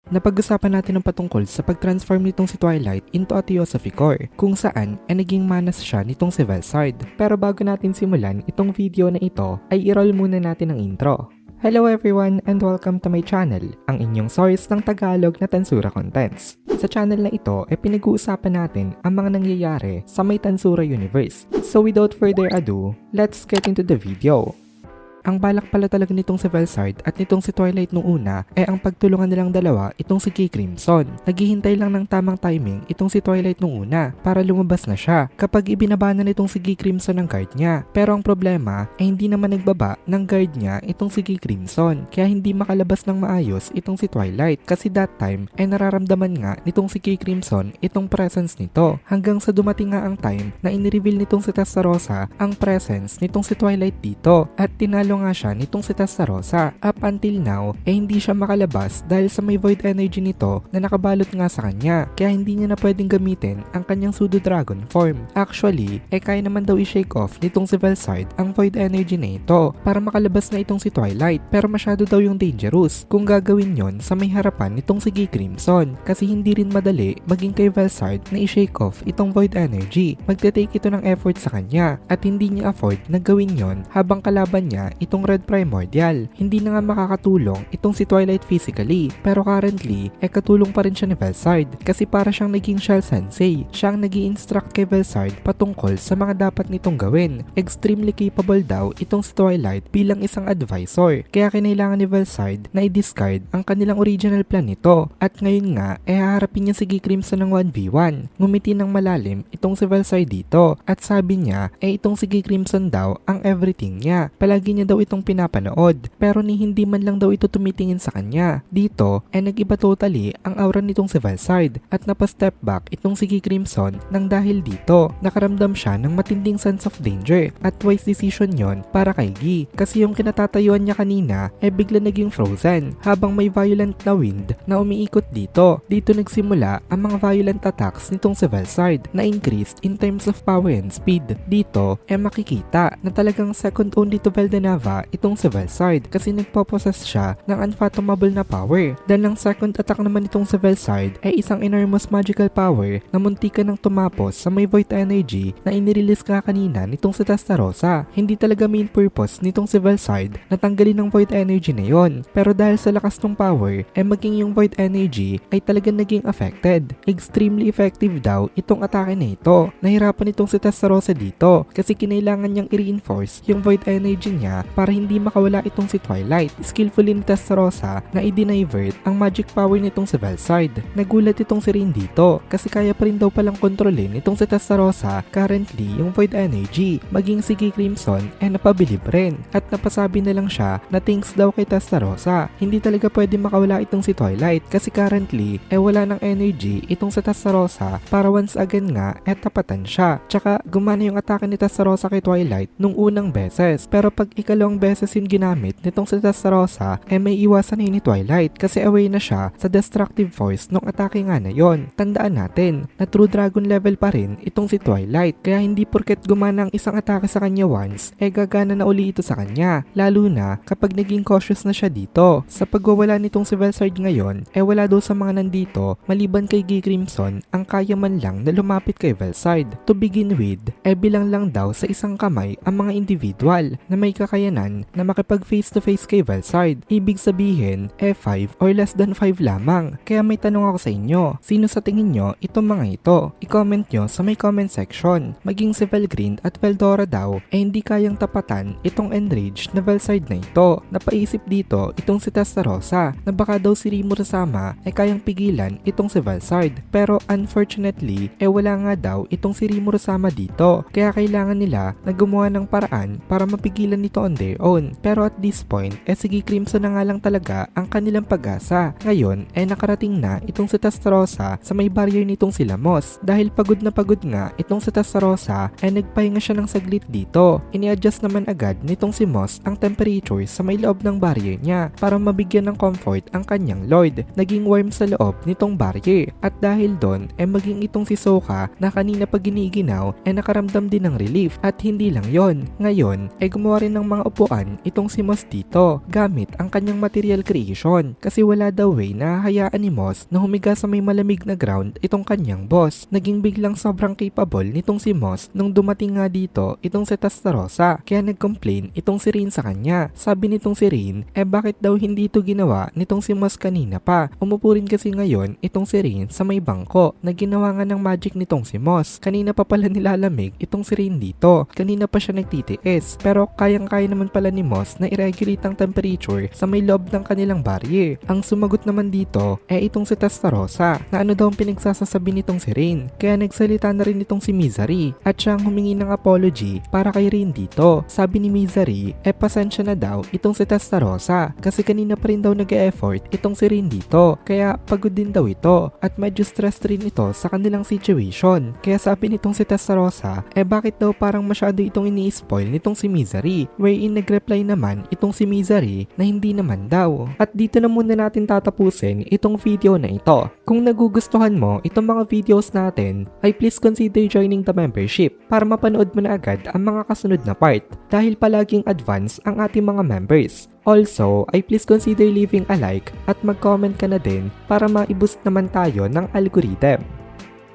Napag-usapan natin ng patungkol sa pag-transform nitong si Twilight into a Theosophy Core, kung saan ay naging manas siya nitong si Velsard. Pero bago natin simulan itong video na ito, ay i-roll muna natin ang intro. Hello everyone and welcome to my channel, ang inyong source ng Tagalog na Tansura Contents. Sa channel na ito ay pinag-uusapan natin ang mga nangyayari sa may Tansura Universe. So without further ado, let's get into the video. Ang balak pala talaga nitong si Velsard at nitong si Twilight nung una ay ang pagtulungan nilang dalawa itong si Kay Crimson. Naghihintay lang ng tamang timing itong si Twilight nung una para lumabas na siya kapag ibinaba na nitong si Kay Crimson ang guard niya. Pero ang problema ay hindi naman nagbaba ng guard niya itong si Kay Crimson, kaya hindi makalabas ng maayos itong si Twilight kasi that time ay nararamdaman nga nitong si Kay Crimson itong presence nito hanggang sa dumating nga ang time na inireveal nitong si Testarossa ang presence nitong si Twilight dito at tinalo nga siya nitong si Testarossa. Up until now, hindi siya makalabas dahil sa may void energy nito na nakabalot nga sa kanya, kaya hindi niya na pwedeng gamitin ang kanyang pseudo dragon form. Actually, kaya naman daw i-shake off nitong si Velsard ang void energy na ito para makalabas na itong si Twilight, pero masyado daw yung dangerous kung gagawin yon sa may harapan nitong si Kay Crimson kasi hindi rin madali maging kay Velsard na i-shake off itong void energy. Magte-take ito ng effort sa kanya at hindi niya afford na gawin yon habang kalaban niya itong Red Primordial. Hindi na nga makakatulong itong si Twilight physically, pero currently katulong pa rin siya ni Velsard kasi para siyang naging Shell Sensei. Siya ang nag-i-instruct kay Velsard patungkol sa mga dapat nitong gawin. Extremely capable daw itong si Twilight bilang isang advisor, kaya kinailangan ni Velsard na i-discard ang kanilang original plan nito at ngayon nga haharapin niya si Kay Crimson ng 1v1. Ngumiti ng malalim itong si Velsard dito at sabi niya itong si Kay Crimson daw ang everything niya. Palagi niya daw itong pinapanood pero ni hindi man lang daw ito tumitingin sa kanya. Dito nag-iba totally ang aura nitong si Velsard at napastep back itong si Kay Crimson nang dahil dito nakaramdam siya ng matinding sense of danger at wise decision yon para kay Guy kasi yung kinatatayuan niya kanina bigla naging frozen habang may violent na wind na umiikot dito. Dito nagsimula ang mga violent attacks nitong si Velsard na increased in terms of power and speed. Dito makikita na talagang second only to Veldenava itong si Velsard kasi nagpo-possess siya ng unfathomable na power. Dahil ang second attack naman itong si Velsard isang enormous magical power na muntika ng tumapos sa may void energy na inirelease nga kanina nitong si Testarossa. Hindi talaga main purpose nitong si Velsard na tanggalin ng void energy na yon, pero dahil sa lakas ng power maging yung void energy ay talagang naging affected. Extremely effective daw itong atake na ito. Nahirapan itong si Testarossa dito kasi kinailangan niyang i-reinforce yung void energy niya para hindi makawala itong si Twilight. Skillfully ni Testarossa na i-divert ang magic power nitong si Velsard. Nagulat itong si Rin dito kasi kaya pa rin daw palang kontrolin nitong si Testarossa currently yung void energy. Maging si Kay Crimson napabilib rin at napasabi na lang siya na thanks daw kay Testarossa. Hindi talaga pwede makawala itong si Twilight kasi currently wala ng energy itong si Testarossa para once again nga tapatan siya. Tsaka gumana yung atake ni Testarossa kay Twilight nung unang beses, pero pag ikalawang beses yung ginamit nitong si Testarossa may iwasan na ni Twilight kasi away na siya sa destructive force nung atake nga na yon. Tandaan natin na true dragon level pa rin itong si Twilight, kaya hindi porket gumana ang isang atake sa kanya once gagana na uli ito sa kanya, lalo na kapag naging cautious na siya dito. Sa pagwawala nitong si Velsard ngayon wala daw sa mga nandito maliban kay Kay Crimson ang kaya man lang na lumapit kay Velsard. To begin with bilang lang daw sa isang kamay ang mga individual na may kakayanan na makipag face to face kay Velsard. Ibig sabihin 5 or less than 5 lamang. Kaya may tanong ako sa inyo, sino sa tingin nyo itong mga ito? I-comment nyo sa may comment section. Maging si Velgrind at Veldora daw hindi kayang tapatan itong enraged na Velsard na ito. Napaisip dito itong si Testarossa na baka daw si Rimurasama kayang pigilan itong si Velsard, pero unfortunately wala nga daw itong si Rimurasama dito, kaya kailangan nila na gumawa ng paraan para mapigilan nito on their own. Pero at this point si Kay Crimson na nga lang talaga ang kanilang pag-asa. Ngayon nakarating na itong si Testarossa sa may barrier nitong si Lamos. Dahil pagod na pagod nga itong si Testarossa nagpahinga siya ng saglit dito. Ini-adjust naman agad nitong si Moss ang temperature sa may loob ng barrier niya para mabigyan ng comfort ang kanyang lord. Naging warm sa loob nitong barrier at dahil doon maging itong si Sokka na kanina pag giniginaw nakaramdam din ng relief. At hindi lang yon, ngayon gumawa rin ng mga maupuan itong si Moss dito gamit ang kanyang material creation kasi wala daw way na hahayaan ni Moss na humiga sa may malamig na ground itong kanyang boss. Naging biglang sobrang capable nitong si Moss nung dumating nga dito itong si Testarossa kaya nag-complain itong si Rain sa kanya. Sabi nitong si Rain, bakit daw hindi ito ginawa nitong si Moss kanina pa? Umupo rin kasi ngayon itong si Rain sa may bangko na ginawa nga ng magic nitong si Moss. Kanina pa pala nilalamig itong si Rain dito. Kanina pa siya nagtitiis pero kayang-kaya naman pala ni Moss na i-regulate ang temperature sa may loob ng kanilang barrier. Ang sumagot naman dito itong si Testarossa na ano daw ang pinagsasasabi nitong si Rain. Kaya nagsalita na rin itong si Misery at siyang humingi ng apology para kay Rain dito. Sabi ni Misery, pasensya na daw itong si Testarossa kasi kanina pa rin daw nag-e-effort itong si Rain dito. Kaya pagod din daw ito at medyo stressed rin ito sa kanilang situation. Kaya sabi nitong si Testarossa, bakit daw parang masyado itong ini-spoil nitong si Misery, wherein nag-reply naman itong si Misery na hindi naman daw. At dito na muna natin tatapusin itong video na ito. Kung nagugustuhan mo itong mga videos natin, ay please consider joining the membership para mapanood mo na agad ang mga kasunod na part dahil palaging advance ang ating mga members. Also, ay please consider leaving a like at mag-comment ka na din para ma-boost naman tayo ng algorithm.